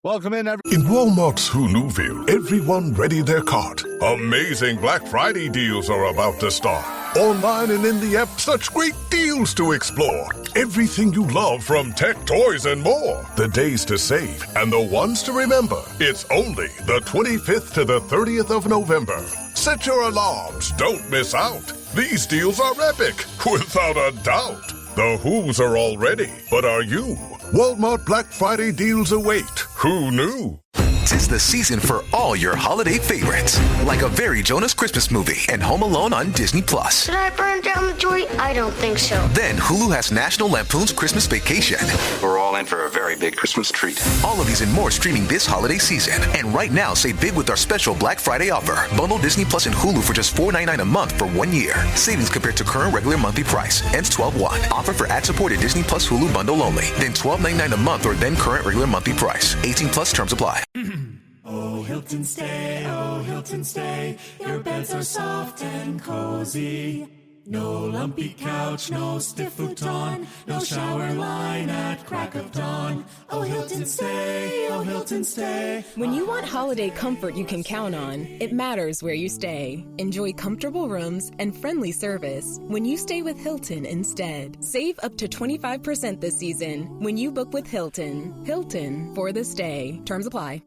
Welcome in, In Walmart's Huluville, everyone ready their cart. Amazing Black Friday deals are about to start. Online and in the app, such great deals to explore. Everything you love from tech, toys, and more. The days to save and the ones to remember. It's only the 25th to the 30th of November. Set your alarms. Don't miss out. These deals are epic, without a doubt. The Who's are all ready, but are you? Walmart Black Friday deals await. Who knew? 'Tis the season for all your holiday favorites, like A Very Jonas Christmas Movie and Home Alone on Disney+. Should I burn down the joint? I don't think so. Then Hulu has National Lampoon's Christmas Vacation. We're all in for a very big Christmas treat. All of these and more streaming this holiday season. And right now, save big with our special Black Friday offer. Bundle Disney Plus and Hulu for just $4.99 a month for 1 year. Savings compared to current regular monthly price. Ends 12/1. Offer for ad-supported Disney Plus Hulu bundle only. Then $12.99 a month or then current regular monthly price. 18 plus terms apply. Oh, Hilton stay, oh, Hilton stay. Your beds are soft and cozy. No lumpy couch, no stiff futon, no shower line at crack of dawn. Oh, Hilton stay, oh, Hilton stay. When you want holiday comfort you can count on, it matters where you stay. Enjoy comfortable rooms and friendly service when you stay with Hilton instead. Save up to 25% this season when you book with Hilton. Hilton for the stay. Terms apply.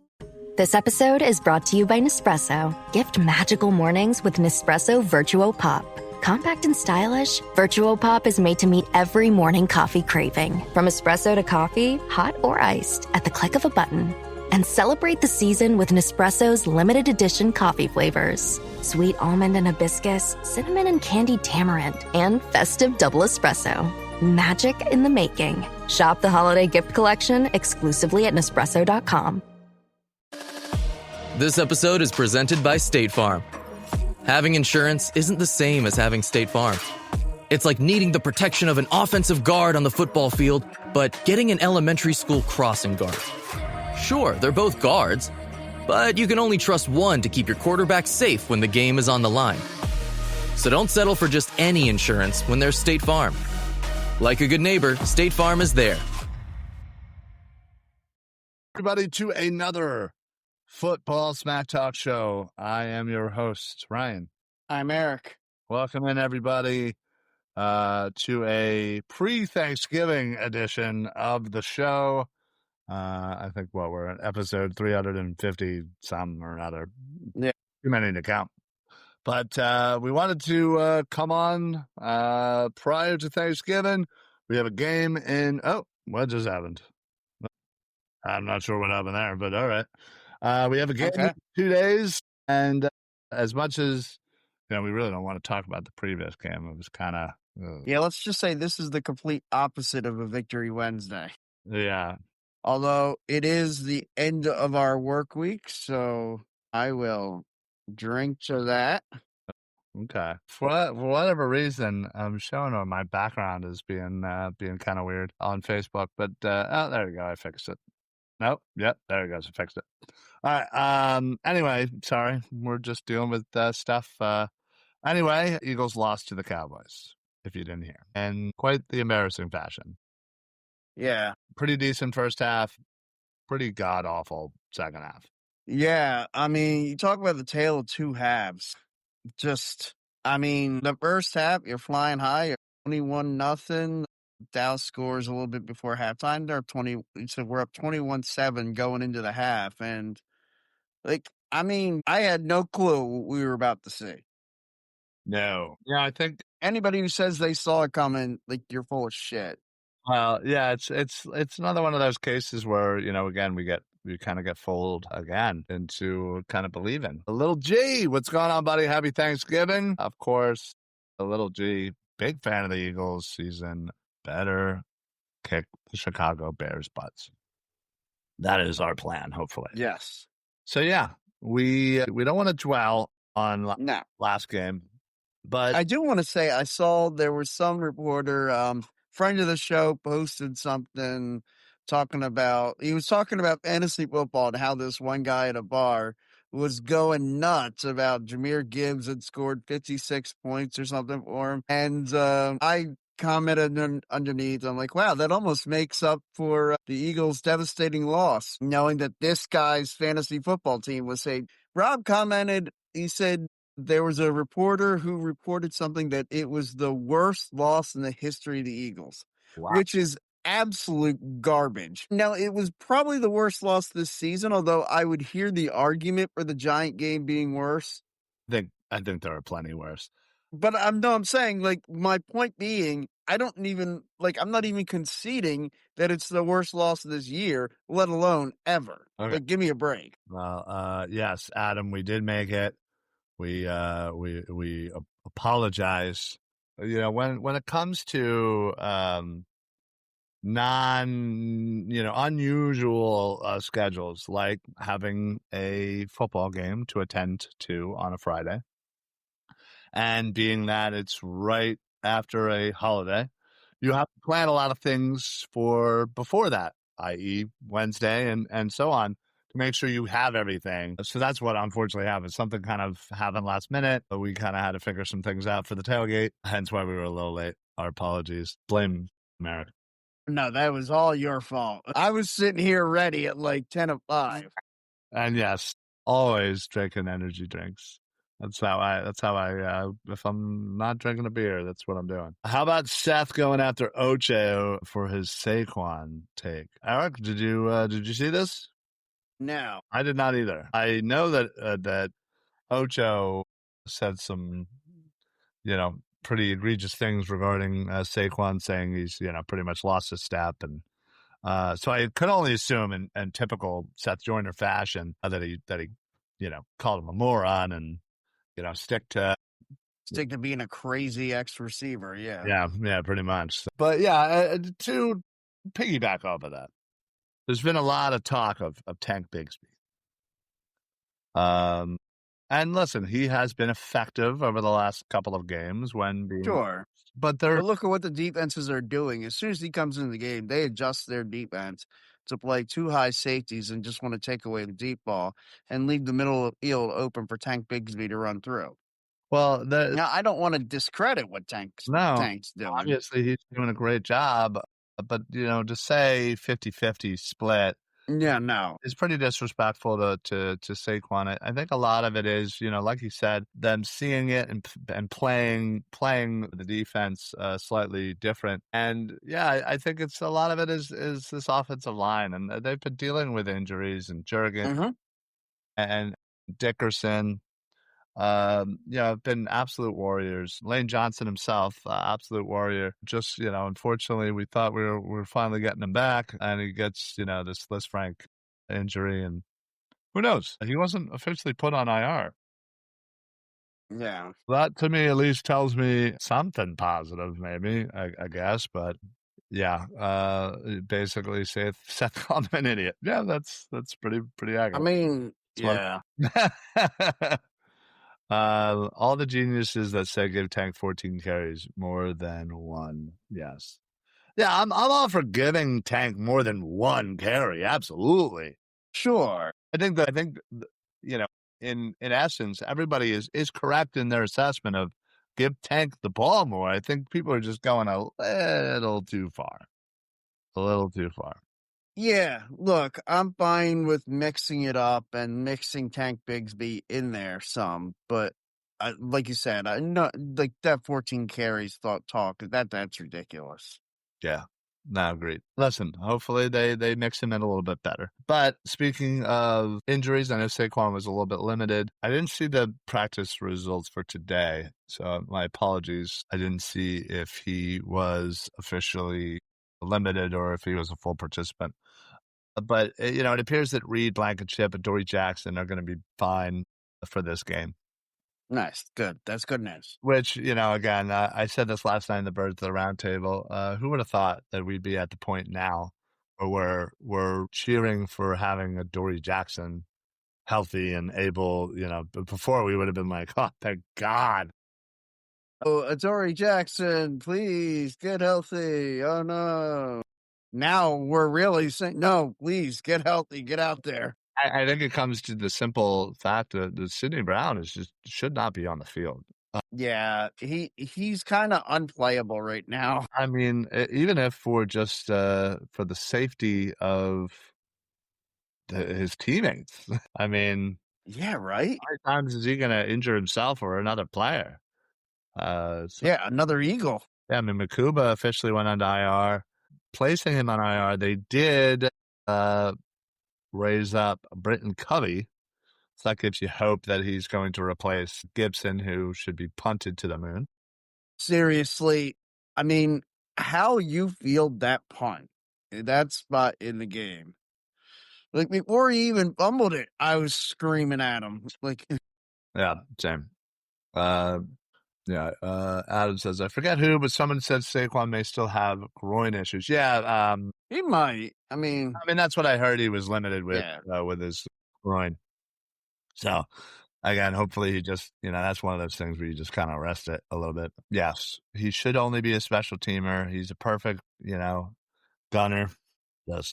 This episode is brought to you by Nespresso. Gift magical mornings with Nespresso Virtuo Pop. Compact and stylish, Virtuo Pop is made to meet every morning coffee craving. From espresso to coffee, hot or iced, at the click of a button. And celebrate the season with Nespresso's limited edition coffee flavors. Sweet almond and hibiscus, cinnamon and candied tamarind, and festive double espresso. Magic in the making. Shop the holiday gift collection exclusively at Nespresso.com. This episode is presented by State Farm. Having insurance isn't the same as having State Farm. It's like needing the protection of an offensive guard on the football field, but getting an elementary school crossing guard. Sure, they're both guards, but you can only trust one to keep your quarterback safe when the game is on the line. So don't settle for just any insurance when there's State Farm. Like a good neighbor, State Farm is there. everybody, to another Football Smack Talk show. I am your host, Ryan. I'm Eric. Welcome in, everybody, to a pre-Thanksgiving edition of the show. I think we're at episode 350 some or another. Yeah. Too many to count. But we wanted to come on prior to Thanksgiving. We have a game in... Oh, what just happened? I'm not sure what happened there, but all right. We have a game in 2 days, and as much as we really don't want to talk about the previous game. It was kind of yeah. Let's just say this is the complete opposite of a Victory Wednesday. Yeah. Although it is the end of our work week, so I will drink to that. Okay. For whatever reason, I'm showing on my background as being kind of weird on Facebook, but there we go. I fixed it. Nope. Yep. There it goes. I fixed it. All right. Anyway, sorry. We're just dealing with stuff. Anyway, Eagles lost to the Cowboys, if you didn't hear, in quite the embarrassing fashion. Yeah. Pretty decent first half. Pretty god-awful second half. Yeah. I mean, you talk about the tale of two halves. The first half, you're flying high. You're 21-0. Dallas scores a little bit before halftime. They're up 20. So we're up 21-7 going into the half. And I had no clue what we were about to see. No. Yeah, I think anybody who says they saw it coming, you're full of shit. Well, yeah, it's another one of those cases where, again, we kind of get fooled again into kind of believing. A little G, what's going on, buddy? Happy Thanksgiving. Of course, a little G, big fan of the Eagles season. Better kick the Chicago Bears butts. That is our plan, hopefully. Yes. So, yeah, we don't want to dwell on last game. But I do want to say I saw there was some reporter, friend of the show, posted something talking about fantasy football and how this one guy at a bar was going nuts about Jahmyr Gibbs had scored 56 points or something for him. And I commented underneath, I'm like, wow, that almost makes up for the Eagles' devastating loss, knowing that this guy's fantasy football team was saying. Rob commented, he said there was a reporter who reported something that it was the worst loss in the history of the Eagles, Wow. which is absolute garbage. Now, it was probably the worst loss this season, although I would hear the argument for the Giant game being worse. I think there are plenty worse. But I'm saying, like, my point being, I'm not even conceding that it's the worst loss of this year, let alone ever. Okay. Like, give me a break. Well, yes, Adam, we did make it. We apologize. When it comes to unusual schedules, like having a football game to attend to on a Friday, and being that it's right after a holiday, you have to plan a lot of things for before that, i.e. Wednesday and so on, to make sure you have everything. So that's what unfortunately happened. Something kind of happened last minute, but we kind of had to figure some things out for the tailgate, hence why we were a little late. Our apologies. Blame Merrick. No, that was all your fault. I was sitting here ready at like 10:05. And yes, always drinking energy drinks. That's how I, if I'm not drinking a beer, that's what I'm doing. How about Seth going after Ocho for his Saquon take? Eric, did you see this? No. I did not either. I know that Ocho said some, pretty egregious things regarding Saquon, saying he's, pretty much lost his step. And so I could only assume in typical Seth Joyner fashion that he called him a moron and, stick to being a crazy ex-receiver, yeah. Yeah, pretty much. But yeah, to piggyback off of that, there's been a lot of talk of Tank Bigsby. And listen, he has been effective over the last couple of games when being Sure. But look at what the defenses are doing. As soon as he comes into the game, they adjust their defense to play two high safeties and just want to take away the deep ball and leave the middle of the field open for Tank Bigsby to run through. Well, now I don't want to discredit what Tank's doing. Obviously, he's doing a great job, but to say 50-50 split, yeah, no, it's pretty disrespectful to Saquon. I think a lot of it is, like you said, them seeing it and playing the defense slightly different. And yeah, I think it's a lot of it is this offensive line, and they've been dealing with injuries and Jurgen and Dickerson. Have been absolute warriors. Lane Johnson himself, absolute warrior. Just, unfortunately, we thought we were finally getting him back, and he gets, this Liz Frank injury, and who knows? He wasn't officially put on IR. Yeah. That, to me, at least tells me something positive, maybe, I guess, but yeah, basically Seth called him an idiot. Yeah, that's pretty accurate. I mean, yeah. All the geniuses that say give Tank 14 carries, more than one. Yes. Yeah, I'm all for giving Tank more than one carry. Absolutely. Sure. I think in essence, everybody is correct in their assessment of give Tank the ball more. I think people are just going a little too far. A little too far. Yeah, look, I'm fine with mixing it up and mixing Tank Bigsby in there some, but like you said, I'm not like that 14 carries talk. That's ridiculous. Yeah, no, agreed. Listen, hopefully they mix him in a little bit better. But speaking of injuries, I know Saquon was a little bit limited. I didn't see the practice results for today, so my apologies. I didn't see if he was officially limited or if he was a full participant. But, it appears that Reed, Blankenship, and Dory Jackson are going to be fine for this game. Nice. Good. That's good news. Which, again, I said this last night in the Birds of the Round Table. Who would have thought that we'd be at the point now where we're cheering for having a Dory Jackson healthy and able, but before we would have been like, oh, thank God. Oh, Dory Jackson, please get healthy. Oh, no. Now we're really saying, no, please get healthy, get out there. I think it comes to the simple fact that Sidney Brown should not be on the field. Yeah, he's kind of unplayable right now. I mean, even if for just for the safety of his teammates, I mean, Yeah, right. how many times is he going to injure himself or another player? So, Yeah, another Eagle. yeah, I mean, Makuba officially went on IR. Placing him on IR, they did uh, raise up Britton Covey. So that gives you hope that he's going to replace Gibson, who should be punted to the moon. Seriously, I mean, how you field that punt, that spot in the game. Like before he even fumbled it, I was screaming at him. Like, Yeah, same. Uh, yeah, Adam says, I forget who, but someone said Saquon may still have groin issues. Yeah, he might. I mean, that's what I heard. He was limited yeah, with his groin. So again, hopefully he just, that's one of those things where you just kind of rest it a little bit. Yes, he should only be a special teamer. He's a perfect, gunner.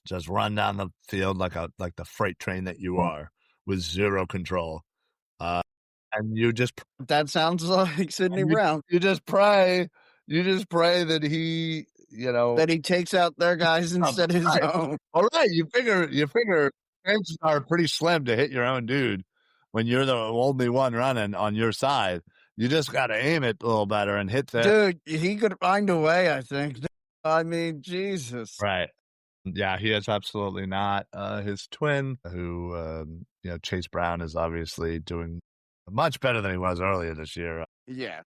Just run down the field like the freight train that you are with zero control. And you just that sounds like Sidney and Brown. you just pray that he, That he takes out their guys instead of his right. own. All right, you figure chances are pretty slim to hit your own dude when you're the only one running on your side. You just got to aim it a little better and hit the Dude, he could find a way, I think. I mean, Jesus. right. Yeah, he is absolutely not. His twin, who Chase Brown, is obviously doing much better than he was earlier this year. Yeah.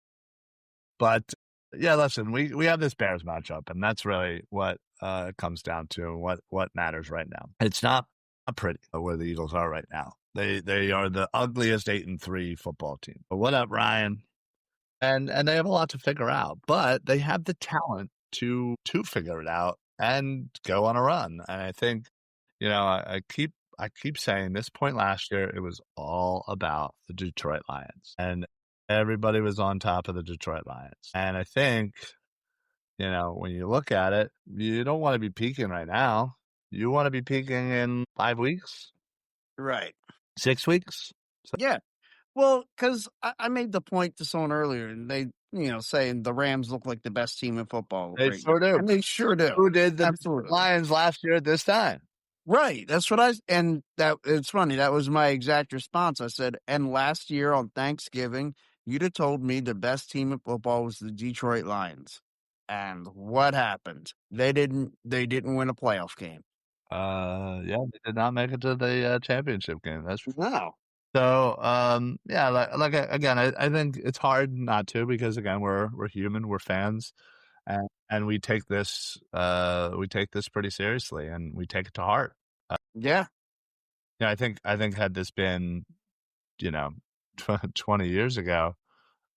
But yeah, listen, we have this Bears matchup, and that's really what it comes down to. What matters right now. It's not pretty where the Eagles are right now. They are the ugliest 8-3 football team. But what up, Ryan? And they have a lot to figure out, but they have the talent to figure it out and go on a run. And I think, I keep saying this point last year, it was all about the Detroit Lions, and everybody was on top of the Detroit Lions. And I think, when you look at it, you don't want to be peaking right now. You want to be peaking in 5 weeks, Right. 6 weeks. So, Yeah. Well, because I made the point to someone earlier, and they, saying the Rams look like the best team in football they right now. sure do. And they sure do. Who did the Absolutely. Lions last year at this time? Right. That's what and that it's funny. That was my exact response. I said, and last year on Thanksgiving, you'd have told me the best team in football was the Detroit Lions. And what happened? They didn't win a playoff game. Yeah, they did not make it to the championship game. That's No. so. Yeah, again, I think it's hard not to, because again, we're human, we're fans, and we take this pretty seriously, and we take it to heart. Yeah. Yeah, I think had this been, 20 years ago,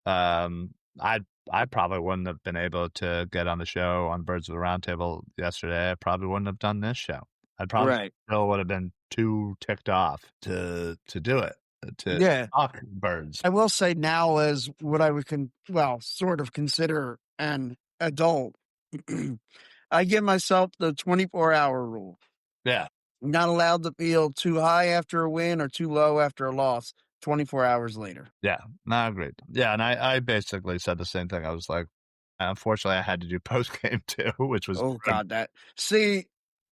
I probably wouldn't have been able to get on the show on Birds of the Roundtable yesterday. I probably wouldn't have done this show. I probably still would have been too ticked off to do it, to talk birds. I will say now, as what I would sort of consider an adult, I give myself the 24-hour rule. Yeah. Not allowed to feel too high after a win or too low after a loss 24 hours later. Yeah, no, agreed. Yeah, and I basically said the same thing. I was like, unfortunately, I had to do post game too, which was God,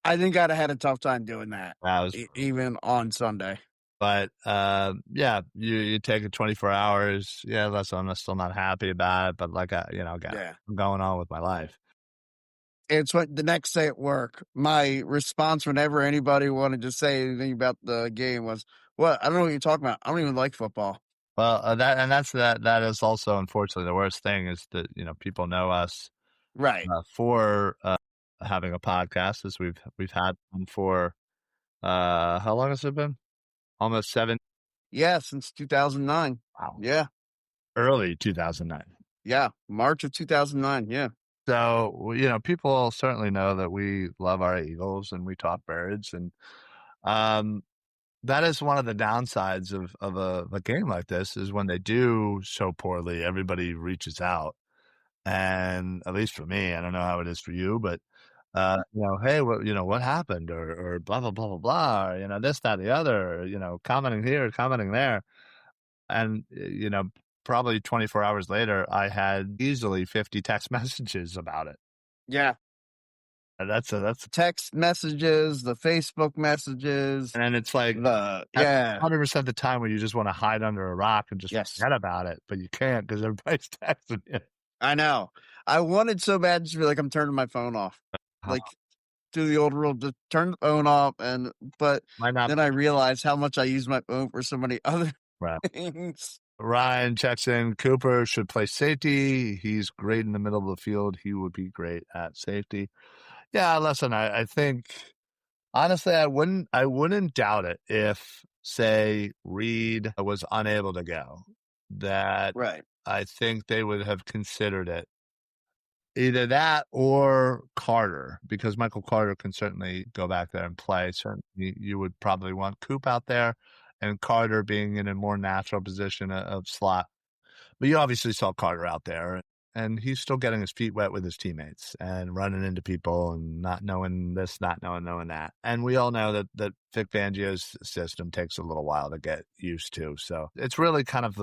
I think I'd have had a tough time doing that, was, even on Sunday. But yeah, you take it 24 hours. Yeah, I'm still not happy about it, but again, I'm going on with my life. It's what the next day at work, my response whenever anybody wanted to say anything about the game was, "What? I don't know what you're talking about. I don't even like football." Well, that is also unfortunately the worst thing, is that people know us right for having a podcast, as we've had one for how long has it been? Almost 7. Yeah, since 2009. Wow. Yeah. Early 2009. Yeah, March of 2009. Yeah. So, people certainly know that we love our Eagles and we talk birds, and that is one of the downsides of a game like this, is when they do so poorly, everybody reaches out. And at least for me, I don't know how it is for you, but hey, what happened, or blah blah blah blah blah, or, this, that, the other, commenting here, commenting there, and probably 24 hours later, I had easily 50 text messages about it. Yeah. That's text messages, the Facebook messages, and then it's like yeah. 100% of the time where you just want to hide under a rock and just Yes. forget about it, but you can't because everybody's texting you. I know. I wanted so bad to be like, I'm turning my phone off. Like, do the old rule, just turn the phone off. But Might not then I realized how much I use my phone for so many other right. things. Ryan checks in. Cooper should play safety. He's great in the middle of the field. He would be great at safety. Yeah, listen, I think honestly, I wouldn't doubt it if, say, Reed was unable to go. That Right. I think they would have considered it. Either that or Carter, because Michael Carter can certainly go back there and play. Certainly, you would probably want Coop out there, and Carter being in a more natural position of slot. But you obviously saw Carter out there, and he's still getting his feet wet with his teammates and running into people and not knowing this, not knowing that. And we all know that Vic Fangio's system takes a little while to get used to. So it's really kind of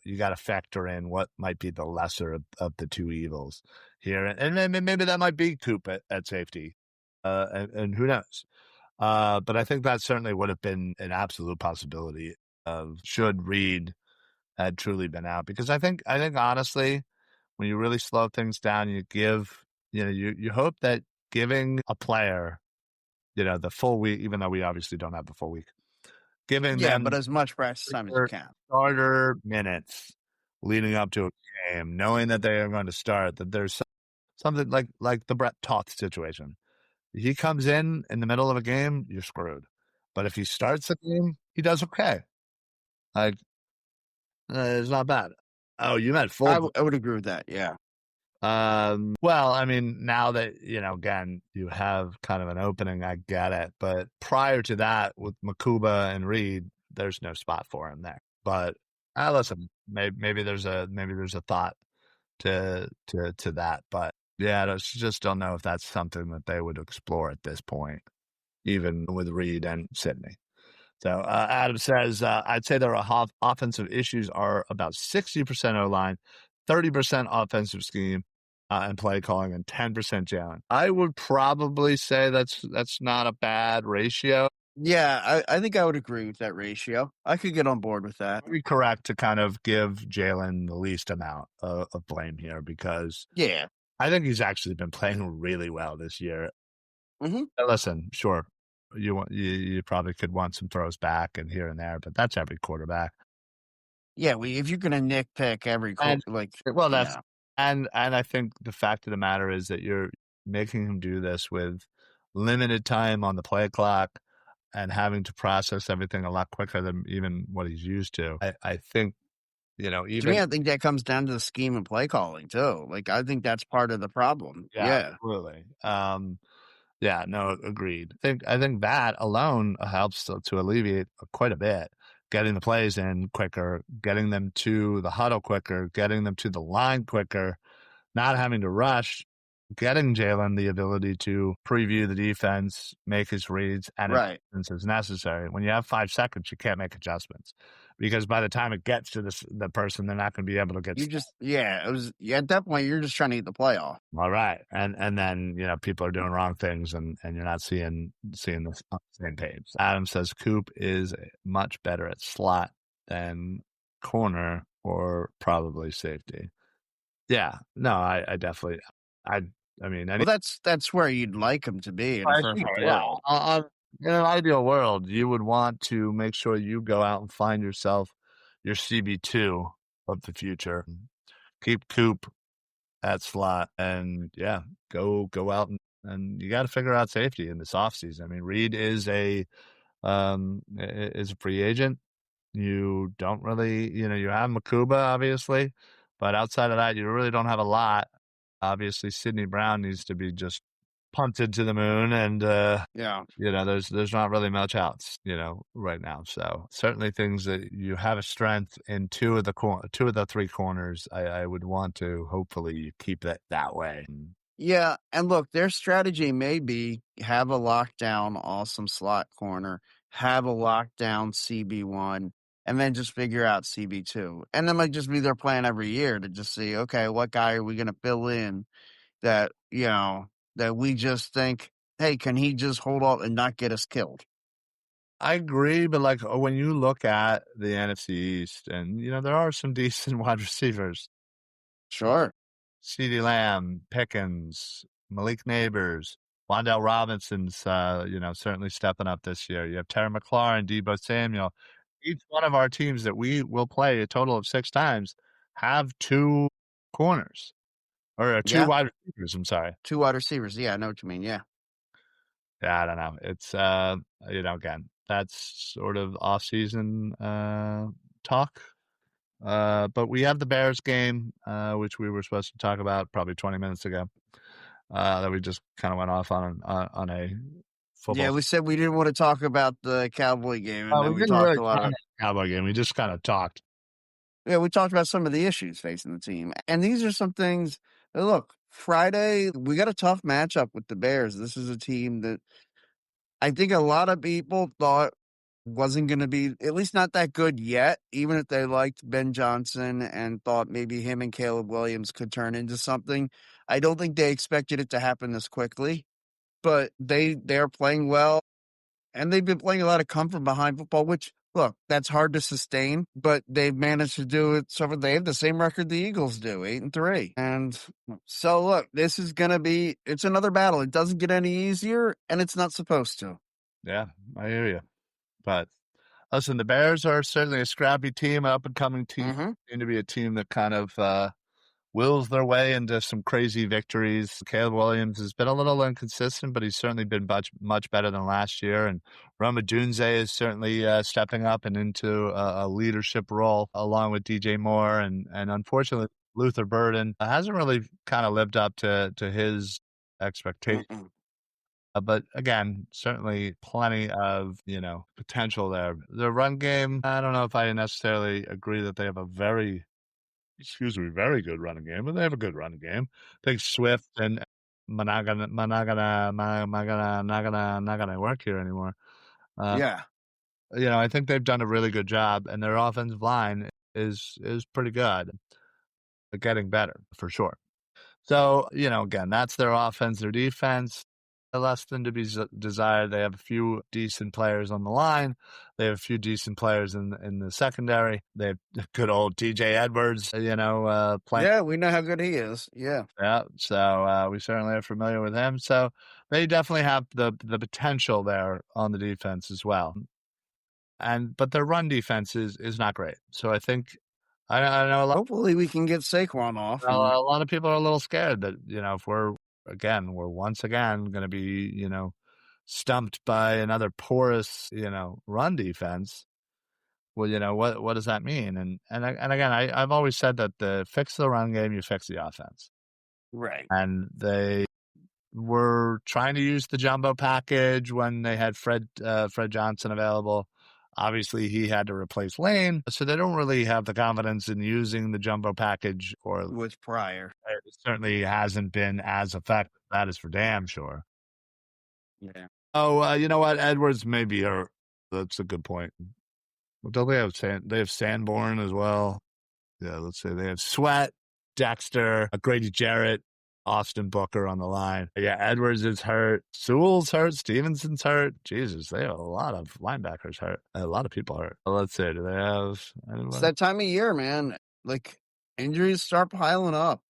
you got to factor in what might be the lesser of the two evils here. And then maybe that might be Coop at safety. And who knows? But I think that certainly would have been an absolute possibility of should Reed had truly been out, because I think honestly, when you really slow things down, you give, you hope that giving a player, the full week, even though we obviously don't have the full week, giving Yeah, them but as much practice time as you can. starter minutes leading up to a game, knowing that they are going to start, that there's something like the Brett Toth situation. He comes in the middle of a game, you're screwed. But if he starts the game, he does okay. Like, it's not bad. Oh, you meant full. I would agree with that. Yeah. Well, I mean, now that, again, you have kind of an opening, I get it. But prior to that, with Makuba and Reed, there's no spot for him there. But listen, maybe there's a thought to that. But yeah, I just don't know if that's something that they would explore at this point, even with Reed and Sydney. So Adam says, I'd say their offensive issues are about 60% O-line, 30% offensive scheme and play calling, and 10% Jalen. I would probably say that's not a bad ratio. Yeah, I think I would agree with that ratio. I could get on board with that. It'd be correct to kind of give Jalen the least amount of blame here, because I think he's actually been playing really well this year. Mm-hmm. Listen, sure, you probably could want some throws back and here and there, but that's every quarterback. Yeah, if you're going to nitpick every and I think the fact of the matter is that you're making him do this with limited time on the play clock and having to process everything a lot quicker than even what he's used to. I think, even to me, I think that comes down to the scheme and play calling too. Like, I think that's part of the problem. Yeah. Absolutely. Yeah, no, agreed. I think that alone helps to alleviate quite a bit. Getting the plays in quicker, getting them to the huddle quicker, getting them to the line quicker, not having to rush, getting Jalen the ability to preview the defense, make his reads, and adjustments as necessary. When you have 5 seconds, you can't make adjustments, because by the time it gets to the person, they're not going to be able to get. At that point, you're just trying to get the playoff. All right, and then people are doing wrong things, and you're not seeing the same page. Adam says Coop is much better at slot than corner or probably safety. Yeah, no, I definitely, I mean, that's where you'd like him to be in a perfect world. In an ideal world, you would want to make sure you go out and find yourself your CB2 of the future. Keep Coop at slot, and go out and you got to figure out safety in this offseason. I mean, Reed is a free agent. You don't really, you have Makuba, obviously, but outside of that, you really don't have a lot. Obviously, Sidney Brown needs to be just punted to the moon, and there's not really much else, right now. So certainly things that you have a strength in two of the 3 corners. I would want to hopefully keep it that way. Yeah, and look, their strategy may be have a lockdown awesome slot corner, have a lockdown CB1, and then just figure out CB2. And that might just be their plan every year to just see, okay, what guy are we going to fill in that, that we just think, hey, can he just hold off and not get us killed? I agree, but like when you look at the NFC East, and there are some decent wide receivers. Sure. CeeDee Lamb, Pickens, Malik Neighbors, Wan'Dale Robinson's, certainly stepping up this year. You have Terry McLaurin, Deebo Samuel. Each one of our teams that we will play a total of 6 times have 2 corners or 2 Yeah. wide receivers. I'm sorry. 2 wide receivers. Yeah, I know what you mean. Yeah. Yeah, I don't know. It's again, that's sort of off-season talk. But we have the Bears game, which we were supposed to talk about probably 20 minutes ago. That we just kind of went off on a football. Yeah, we said we didn't want to talk about the Cowboy game, and then We we didn't talked really a lot talk about about the Cowboy game. We just kind of talked. Yeah, we talked about some of the issues facing the team. And these are some things look, Friday, we got a tough matchup with the Bears. This is a team that I think a lot of people thought wasn't going to be at least not that good yet, even if they liked Ben Johnson and thought maybe him and Caleb Williams could turn into something. I don't think they expected it to happen this quickly, but they're playing well. And they've been playing a lot of come from behind football, which, look, that's hard to sustain, but they've managed to do it. So they have the same record the Eagles do, 8-3. And so, look, this is going to be, it's another battle. It doesn't get any easier, and it's not supposed to. Yeah, I hear you. But listen, the Bears are certainly a scrappy team, an up-and-coming team. Mm-hmm. Seem to be a team that kind of wills their way into some crazy victories. Caleb Williams has been a little inconsistent, but he's certainly been much better than last year. And Roma Dunze is certainly stepping up and into a leadership role along with DJ Moore. And unfortunately, Luther Burden hasn't really kind of lived up to his expectations. Mm-mm. But again, certainly plenty of, potential there. The run game, I don't know if I necessarily agree that they have a very good running game, but they have a good running game. I think Swift and Managana not gonna work here anymore. Yeah. I think they've done a really good job, and their offensive line is pretty good, but getting better for sure. So, again, that's their offense. Their defense, less than to be desired. They have a few decent players on the line. They have a few decent players in the secondary. They have good old TJ Edwards, playing. Yeah, we know how good he is. Yeah. Yeah, so we certainly are familiar with him. So they definitely have the potential there on the defense as well. But their run defense is not great. So I think I know a lot. Hopefully we can get Saquon off. A lot of people are a little scared that if we're once again going to be stumped by another porous run defense. Well, what does that mean? And again, I've always said that the fix the run game, you fix the offense. Right. And they were trying to use the jumbo package when they had Fred Johnson available. Obviously, he had to replace Lane, so they don't really have the confidence in using the jumbo package. Or with Pryor. It certainly hasn't been as effective. That is for damn sure. Yeah. Oh, you know what? Edwards maybe are. That's a good point. Well, don't they have Sanborn as well? Yeah, let's say they have Sweat, Dexter, Grady Jarrett, Austin Booker on the line. Yeah, Edwards is hurt. Sewell's hurt. Stevenson's hurt. Jesus, they have a lot of linebackers hurt. A lot of people hurt. Let's see. Do they have anyone? It's that time of year, man. Like, injuries start piling up.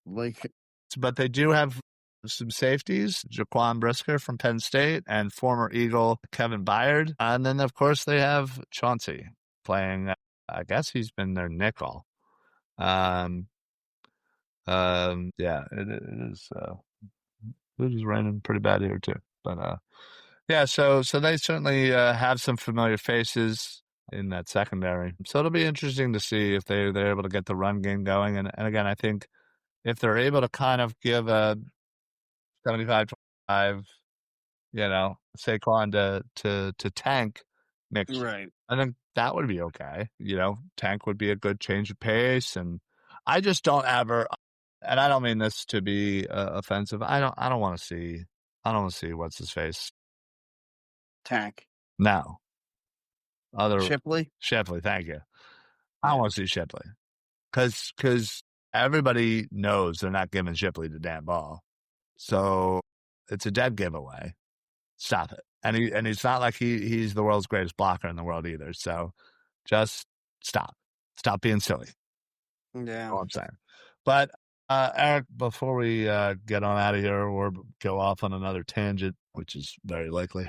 But they do have some safeties, Jaquan Brisker from Penn State and former Eagle Kevin Byard. And then, of course, they have Chauncey playing, I guess he's been their nickel. Yeah, it is. It is raining pretty bad here too. But yeah, so they certainly have some familiar faces in that secondary. So it'll be interesting to see if they're able to get the run game going. And again, I think if they're able to kind of give a 75-25, Saquon to Tank mix, right. I think that would be okay. Tank would be a good change of pace, and I just don't ever. And I don't mean this to be offensive. I don't want to see. I don't want to see what's his face. Tank. No. Shipley? Shipley, thank you. I want to see Shipley because everybody knows they're not giving Shipley the damn ball. So it's a dead giveaway. Stop it. And he's not like he's the world's greatest blocker in the world either. So just stop. Stop being silly. Yeah. All I'm saying. But Eric, before we get on out of here or go off on another tangent, which is very likely.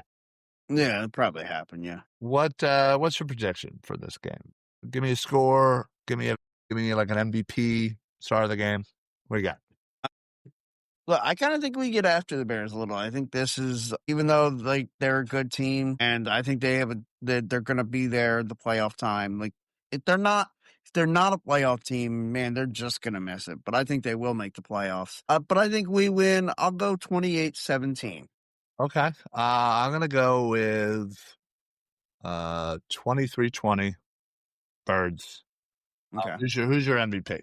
Yeah, it probably happened, yeah. What's your projection for this game? Give me a score. Give me like an MVP star of the game. What do you got? Look, I kind of think we get after the Bears a little. I think this is, even though like they're a good team, and I think they're going to be there the playoff time. Like if they're not a playoff team, man, they're just going to miss it. But I think they will make the playoffs. But I think we win. I'll go 28-17. Okay, I'm gonna go with 23-20 Birds. Okay. Who's your MVP?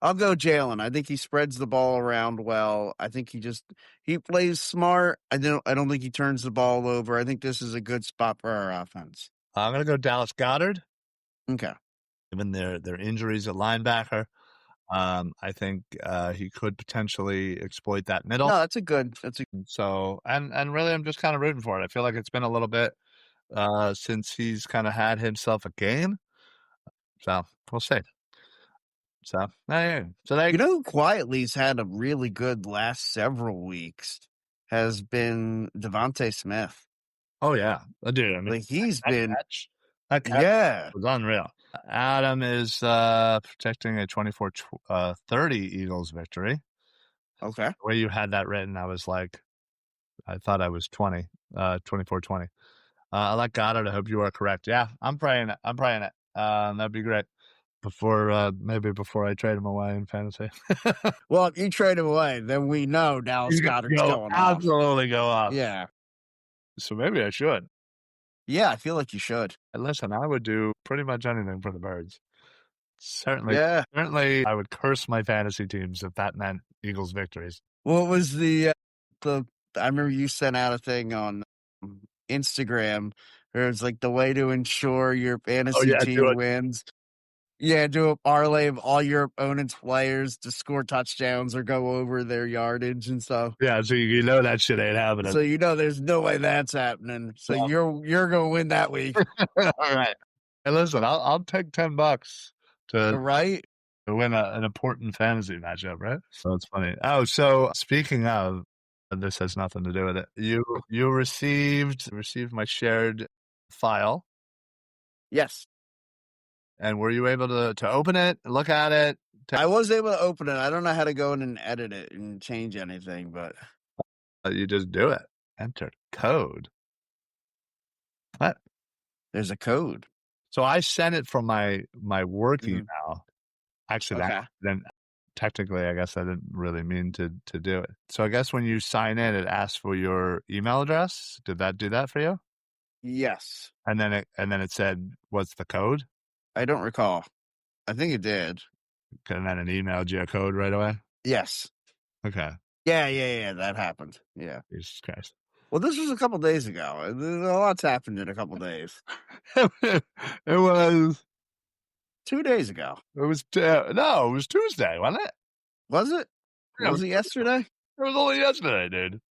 I'll go Jalen. I think he spreads the ball around well. I think he plays smart. I don't think he turns the ball over. I think this is a good spot for our offense. I'm gonna go Dallas Goedert. Okay. Given their injuries at linebacker, I think he could potentially exploit that middle. No, that's a so and really I'm just kind of rooting for it. I feel like it's been a little bit since he's kind of had himself a game. So we'll see. So yeah. So they who quietly's had a really good last several weeks has been Devontae Smith. Oh yeah, dude. I mean, Like he's been that catch was unreal. Adam is protecting a 24-30 Eagles victory. Okay. The way you had that written, I was like, I thought I was 24-20. I like Goddard. I hope you are correct. Yeah, I'm praying it. That'd be great. Before I trade him away in fantasy. Well, if you trade him away, then we know Dallas Goedert's going off. Absolutely go off. Yeah. So maybe I should. Yeah, I feel like you should. And listen, I would do pretty much anything for the Birds. Certainly, Yeah. Certainly, I would curse my fantasy teams if that meant Eagles victories. What was the I remember you sent out a thing on Instagram where it's like the way to ensure your fantasy team wins. Yeah, do a parlay of all your opponent's players to score touchdowns or go over their yardage and stuff. Yeah, so you know that shit ain't happening. So you know there's no way that's happening. So you're gonna win that week. All right. Hey, listen, I'll take $10 to win an important fantasy matchup, right? So it's funny. Oh, so speaking of, this has nothing to do with it. You received my shared file. Yes. And were you able to open it, look at it? I was able to open it. I don't know how to go in and edit it and change anything, but you just do it. Enter code. What? There's a code. So I sent it from my work email. Actually, then technically, I guess I didn't really mean to do it. So I guess when you sign in, it asks for your email address. Did that do that for you? Yes. And then it said, "What's the code?" I don't recall. I think it did. And then it emailed you a code right away? Yes. Okay. Yeah. That happened. Yeah. Jesus Christ. Well, this was a couple days ago. A lot's happened in a couple days. It was 2 days ago. It was no, it was Tuesday, wasn't it? Was it? Yeah, was it yesterday? It was only yesterday, dude.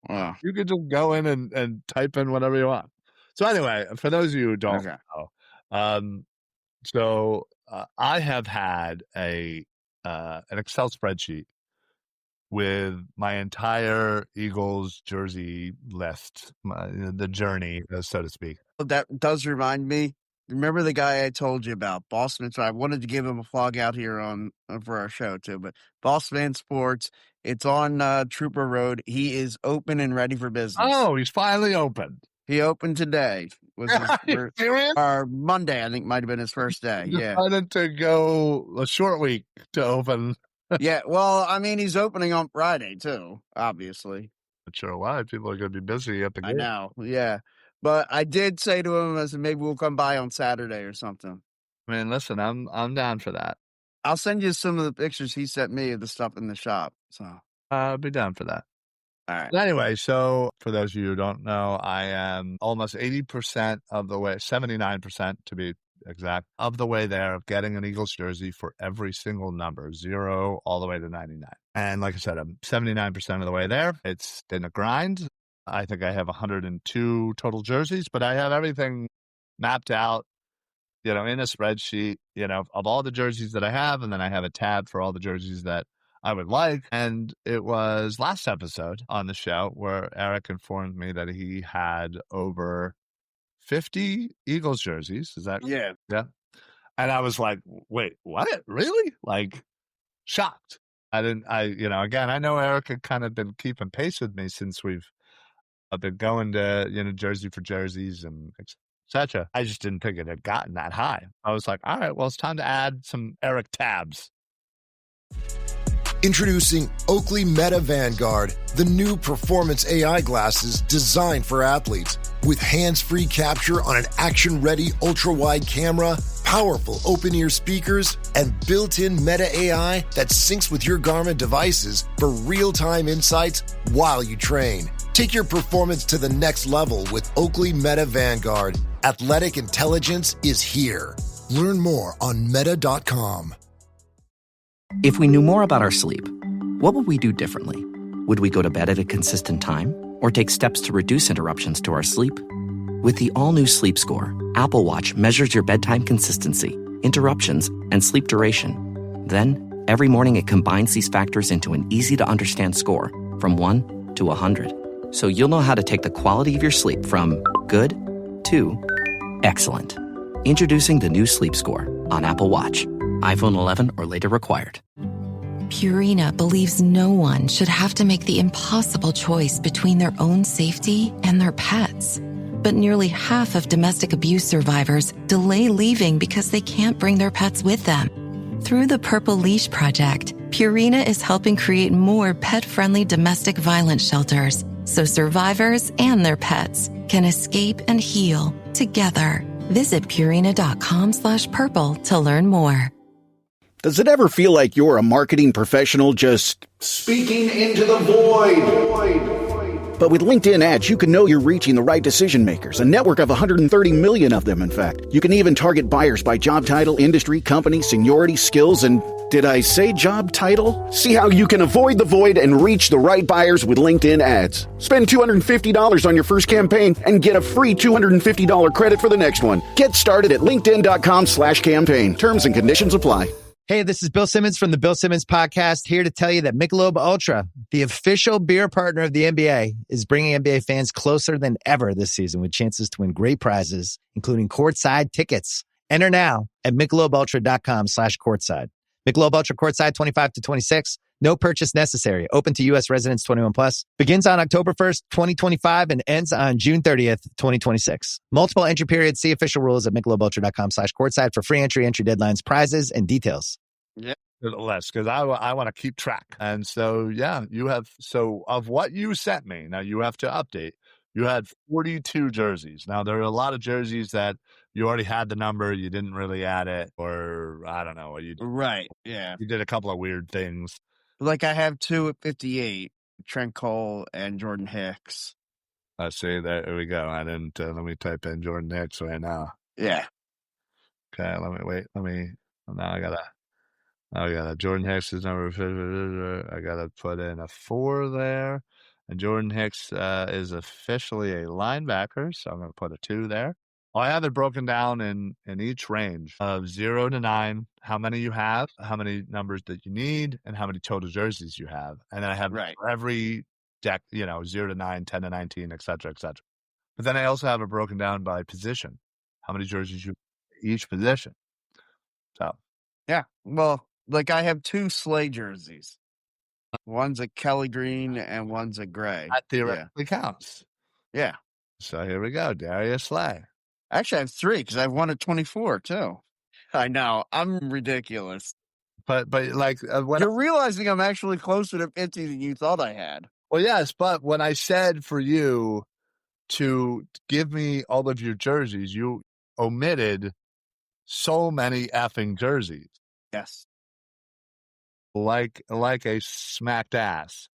Wow. You could just go in and type in whatever you want. So anyway, for those of you who don't know, I have had an Excel spreadsheet with my entire Eagles jersey list, the journey, so to speak. That does remind me. Remember the guy I told you about, Boston? So I wanted to give him a plug out here for our show too. But Boston Sports, it's on Trooper Road. He is open and ready for business. Oh, he's finally open. He opened today. Was or Monday? I think might have been his first day. He decided to go a short week to open. Yeah, well, I mean, he's opening on Friday too. Obviously, not sure why. People are going to be busy at the game. I know. Yeah. But I did say to him, I said, maybe we'll come by on Saturday or something. I mean, listen, I'm down for that. I'll send you some of the pictures he sent me of the stuff in the shop. So I'll be down for that. All right. But anyway, so for those of you who don't know, I am almost 80% of the way, 79% to be exact, of the way there of getting an Eagles jersey for every single number, 0 all the way to 99. And like I said, I'm 79% of the way there. It's been a grind. I think I have 102 total jerseys, but I have everything mapped out, in a spreadsheet, of all the jerseys that I have. And then I have a tab for all the jerseys that I would like. And it was last episode on the show where Eric informed me that he had over 50 Eagles jerseys. Is that? Yeah. Yeah. And I was like, wait, what? Really? Like, shocked. Again, I know Eric had kind of been keeping pace with me since I've been going to, jersey for jerseys and etc. I just didn't think it had gotten that high. I was like, all right, well, it's time to add some Eric tabs. Introducing Oakley Meta Vanguard, the new performance AI glasses designed for athletes. With hands-free capture on an action-ready ultra-wide camera, powerful open-ear speakers, and built-in Meta AI that syncs with your Garmin devices for real-time insights while you train. Take your performance to the next level with Oakley Meta Vanguard. Athletic intelligence is here. Learn more on meta.com. If we knew more about our sleep, what would we do differently? Would we go to bed at a consistent time or take steps to reduce interruptions to our sleep? With the all-new Sleep Score, Apple Watch measures your bedtime consistency, interruptions, and sleep duration. Then, every morning it combines these factors into an easy-to-understand score from 1 to 100. So you'll know how to take the quality of your sleep from good to excellent. Introducing the new Sleep Score on Apple Watch. iPhone 11 or later required. Purina believes no one should have to make the impossible choice between their own safety and their pets. But nearly half of domestic abuse survivors delay leaving because they can't bring their pets with them. Through the Purple Leash Project, Purina is helping create more pet-friendly domestic violence shelters so survivors and their pets can escape and heal together. Visit Purina.com/purple to learn more. Does it ever feel like you're a marketing professional just speaking into the void? But with LinkedIn ads, you can know you're reaching the right decision makers, a network of 130 million of them, in fact. You can even target buyers by job title, industry, company, seniority, skills, and did I say job title? See how you can avoid the void and reach the right buyers with LinkedIn ads. Spend $250 on your first campaign and get a free $250 credit for the next one. Get started at linkedin.com/campaign. Terms and conditions apply. Hey, this is Bill Simmons from the Bill Simmons Podcast, here to tell you that Michelob Ultra, the official beer partner of the NBA, is bringing NBA fans closer than ever this season with chances to win great prizes, including courtside tickets. Enter now at MichelobUltra.com/courtside. Michelob Ultra Courtside 25 to 26. No purchase necessary. Open to U.S. residents 21 plus. Begins on October 1st, 2025 and ends on June 30th, 2026. Multiple entry periods. See official rules at MichelobUltra.com/courtside for free entry deadlines, prizes, and details. Yeah. Less, because I want to keep track. And so, yeah, so of what you sent me, now you have to update. You had 42 jerseys. Now, there are a lot of jerseys that you already had the number, you didn't really add it, or I don't know. Right, yeah. You did a couple of weird things. Like I have 2 at 58, Trent Cole and Jordan Hicks. Let's see, there we go. I didn't, let me type in Jordan Hicks right now. Yeah. Okay, now I gotta, Jordan Hicks is number, I gotta put in a 4 there. And Jordan Hicks is officially a linebacker, so I'm going to put a 2 there. I have it broken down in each range of 0 to 9, how many you have, how many numbers that you need, and how many total jerseys you have. And then I have for every deck, 0 to 9, 10 to 19, et cetera, et cetera. But then I also have it broken down by position, how many jerseys you each position. So, yeah, well, like I have 2 Slay jerseys. One's a Kelly green and one's a gray. That theoretically counts. Yeah. So here we go, Darius Slay. Actually, I have 3 because I have one at 24 too. I know, I'm ridiculous. But like you're realizing I'm actually closer to 50 than you thought I had. Well, yes, but when I said for you to give me all of your jerseys, you omitted so many effing jerseys. Yes. Like a smacked ass.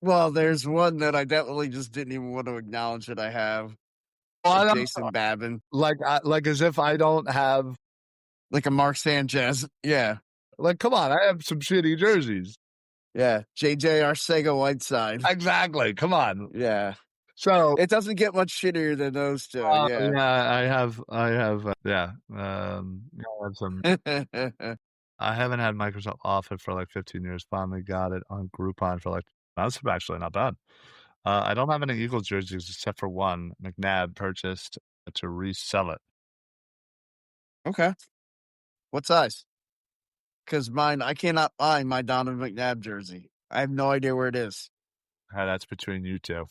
Well, there's one that I definitely just didn't even want to acknowledge that I have. Well, I don't Jason Babin. like as if I don't have like a Mark Sanchez. Yeah. Like, come on, I have some shitty jerseys. Yeah. JJ Arcega-Whiteside. Exactly. Come on. Yeah. So it doesn't get much shittier than those two. Yeah. Yeah, I have, yeah. I have some. I haven't had Microsoft Office for like 15 years. Finally got it on Groupon for like, that's actually not bad. I don't have any Eagles jerseys except for one McNabb purchased to resell it. Okay. What size? Because mine, I cannot find my Donovan McNabb jersey. I have no idea where it is. That's between you two.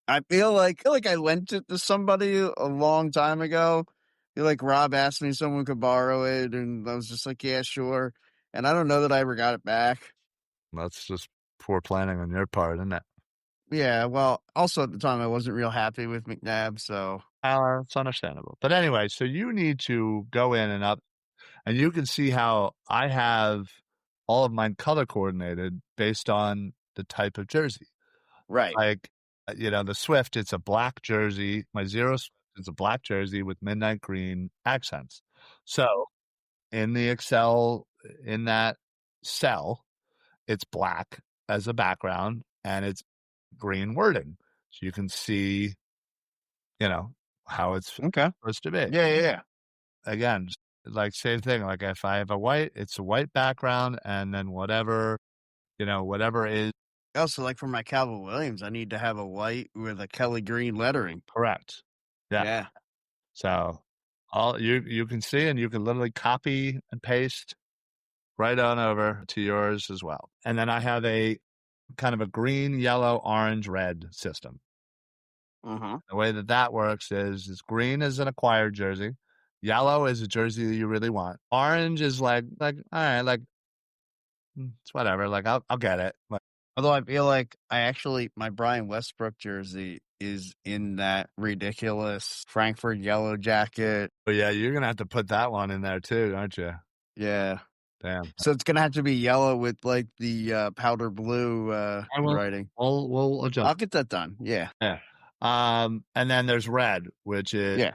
I feel like I lent it to somebody a long time ago. I feel like Rob asked me if someone could borrow it, and I was just like, yeah, sure. And I don't know that I ever got it back. That's just poor planning on your part, isn't it? Yeah, well, also at the time I wasn't real happy with McNabb, so it's understandable. But anyway, so you need to go in and you can see how I have all of mine color coordinated based on the type of jersey. Right. Like, the Swift, it's a black jersey. My Zero Swift is a black jersey with midnight green accents. So in the Excel, in that cell, it's black as a background and it's green wording. So you can see, how it's supposed to be. Yeah. Again, like same thing. Like if I have it's a white background and then whatever is. Also, like for my Calvin Williams, I need to have a white with a Kelly green lettering. Correct. Yeah. So all you can see, and you can literally copy and paste right on over to yours as well. And then I have a kind of a green, yellow, orange, red system. Mm-hmm. The way that works is green is an acquired jersey. Yellow is a jersey that you really want. Orange is like, all right, like, it's whatever. Like, I'll get it. Like, although I feel like my Brian Westbrook jersey is in that ridiculous Frankfurt yellow jacket. But yeah, you're going to have to put that one in there too, aren't you? Yeah. Damn. So it's going to have to be yellow with like the powder blue writing. We'll adjust. I'll get that done. Yeah. Yeah. And then there's red, which is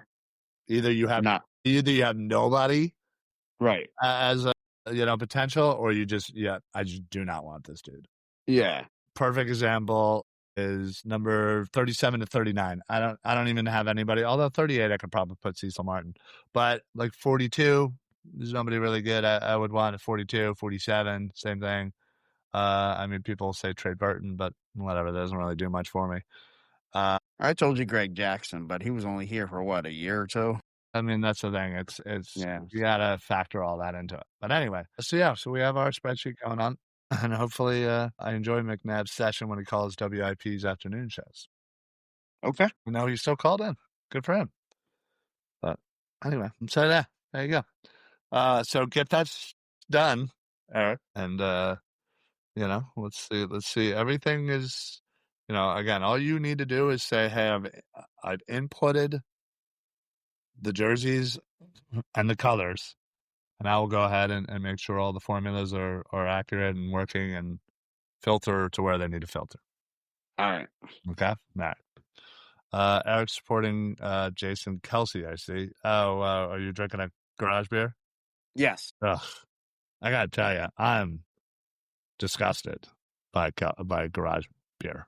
either you have nobody, right, as a potential, or you just I just do not want this dude. Yeah. Perfect example is number 37 to 39. I don't even have anybody. Although 38, I could probably put Cecil Martin, but like 42, there's nobody really good. I would want a 42, 47, same thing. I mean, people say Trey Burton, but whatever, that doesn't really do much for me. I told you Greg Jackson, but he was only here for what, a year or two? I mean, that's the thing. It's you gotta factor all that into it. But anyway, so we have our spreadsheet going on, and hopefully, I enjoy McNabb's session when he calls WIP's afternoon shows. Okay, he still called in. Good for him. But anyway, so there you go. So get that done, Eric, and let's see. Everything is. Again, all you need to do is say, hey, I've inputted the jerseys and the colors, and I will go ahead and make sure all the formulas are accurate and working and filter to where they need to filter. All right. Okay? All right. Eric's supporting Jason Kelsey, I see. Oh, are you drinking a garage beer? Yes. Ugh. I got to tell you, I'm disgusted by garage beer.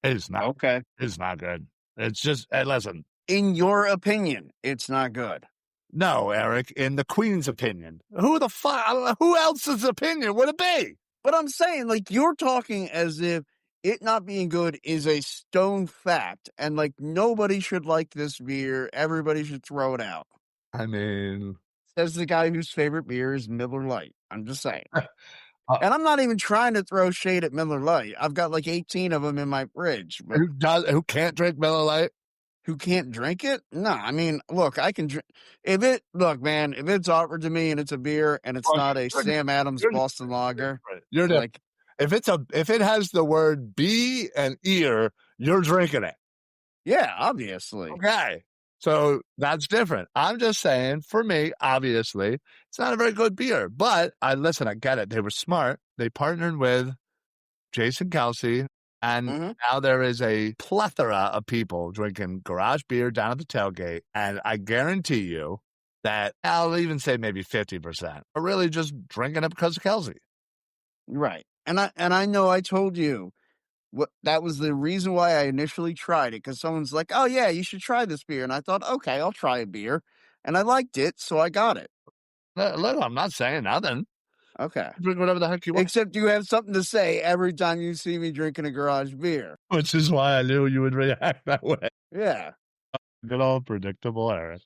It's not okay. It's not good. It's just listen. In your opinion, it's not good. No, Eric. In the Queen's opinion, who else's opinion would it be? But I'm saying, like, you're talking as if it not being good is a stone fact, and like nobody should like this beer. Everybody should throw it out. I mean, says the guy whose favorite beer is Miller Lite. I'm just saying. And I'm not even trying to throw shade at Miller Lite. I've got like 18 of them in my fridge. But who can't drink Miller Lite? Who can't drink it? No, I mean, look, I can drink. Look, man, if it's offered to me and it's a beer and it's not a Sam Adams Boston Lager, you're like, if it has the word B and ear, you're drinking it. Yeah, obviously. Okay. So that's different. I'm just saying, for me, obviously, it's not a very good beer. But I get it. They were smart. They partnered with Jason Kelsey. And now there is a plethora of people drinking garage beer down at the tailgate. And I guarantee you that I'll even say maybe 50% are really just drinking it because of Kelsey. Right. And I know I told you that was the reason why I initially tried it, because someone's like, "Oh yeah, you should try this beer," and I thought, "Okay, I'll try a beer," and I liked it, so I got it. Look, I'm not saying nothing. Okay. Drink whatever the heck you want. Except you have something to say every time you see me drinking a garage beer. Which is why I knew you would react that way. Yeah. Good old predictable Eric.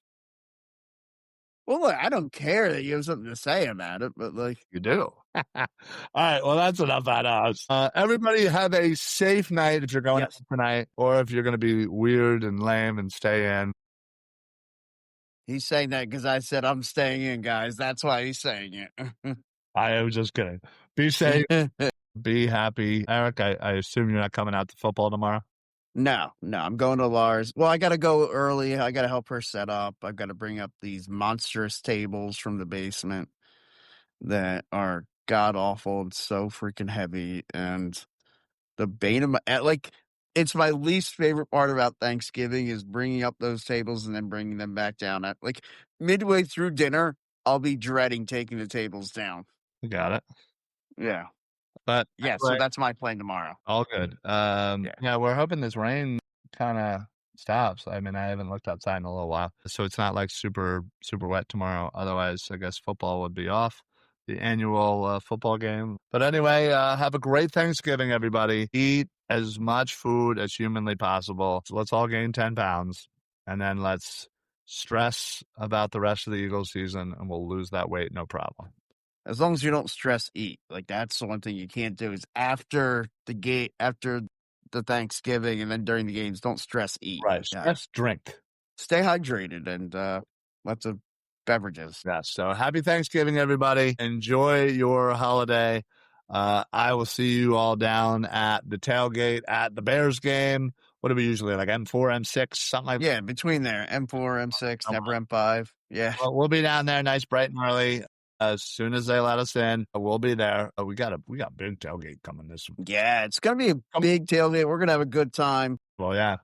Well, look, I don't care that you have something to say about it, but like you do. All right. Well, that's enough out of us. Everybody have a safe night if you're going out tonight, or if you're going to be weird and lame and stay in. He's saying that because I said I'm staying in, guys. That's why he's saying it. I was just kidding. Be safe. Be happy. Eric, I assume you're not coming out to football tomorrow? No, I'm going to Lars. Well, I got to go early. I got to help her set up. I've got to bring up these monstrous tables from the basement that are god awful and so freaking heavy. And the bane of my, it's my least favorite part about Thanksgiving is bringing up those tables and then bringing them back down. Midway through dinner, I'll be dreading taking the tables down. Got it. Yeah. But yeah, so that's my plan tomorrow. All good. Yeah, we're hoping this rain kind of stops. I mean, I haven't looked outside in a little while, so it's not like super wet tomorrow. Otherwise, I guess football would be off, the annual football game. But anyway, have a great Thanksgiving, everybody. Eat as much food as humanly possible. So let's all gain 10 pounds, and then let's stress about the rest of the Eagles season, and we'll lose that weight, no problem. As long as you don't stress eat. Like, that's the one thing you can't do is after the Thanksgiving and then during the games, don't stress eat. Right. Stress drink. Stay hydrated and lots of beverages. Yeah. So happy Thanksgiving, everybody. Enjoy your holiday. I will see you all down at the tailgate at the Bears game. What are we usually like, M4, M6, something like that? Yeah, between there, M4, M6, never M5. Yeah. Well, we'll be down there nice, bright and early. As soon as they let us in, we'll be there. We got a big tailgate coming this week. Yeah, it's going to be a big tailgate. We're going to have a good time. Well, yeah.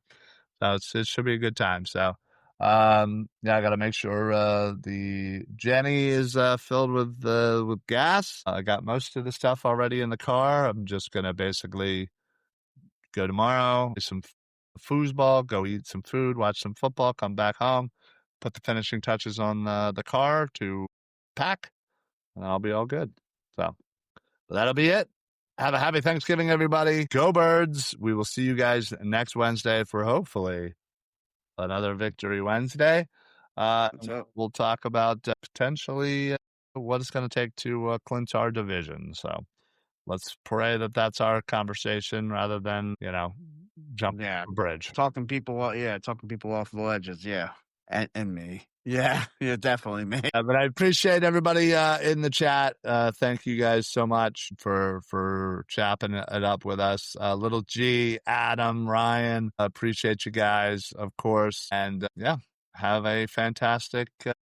So it should be a good time. So, yeah, I got to make sure the Jenny is filled with gas. I got most of the stuff already in the car. I'm just going to basically go tomorrow, play some foosball, go eat some food, watch some football, come back home, put the finishing touches on the car to pack, and I'll be all good. So that'll be it. Have a happy Thanksgiving, everybody. Go Birds. We will see you guys next Wednesday for hopefully another Victory Wednesday. We'll talk about potentially what it's going to take to clinch our division. So let's pray that that's our conversation rather than, jump off a bridge. Talking people off the ledges. Yeah. And me. Yeah, definitely, man. But I appreciate everybody in the chat. Thank you guys so much for chopping it up with us. Little G, Adam, Ryan, appreciate you guys, of course. And yeah, have a fantastic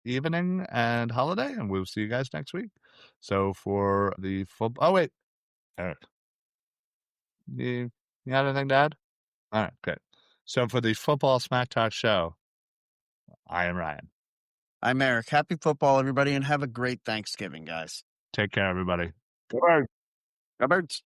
evening and holiday, and we'll see you guys next week. So for the football, oh wait, Eric, you got anything to add? All right, good. So for the Football Smack Talk show, I am Ryan. I'm Eric. Happy football, everybody, and have a great Thanksgiving, guys. Take care, everybody. Go Birds. Go Birds.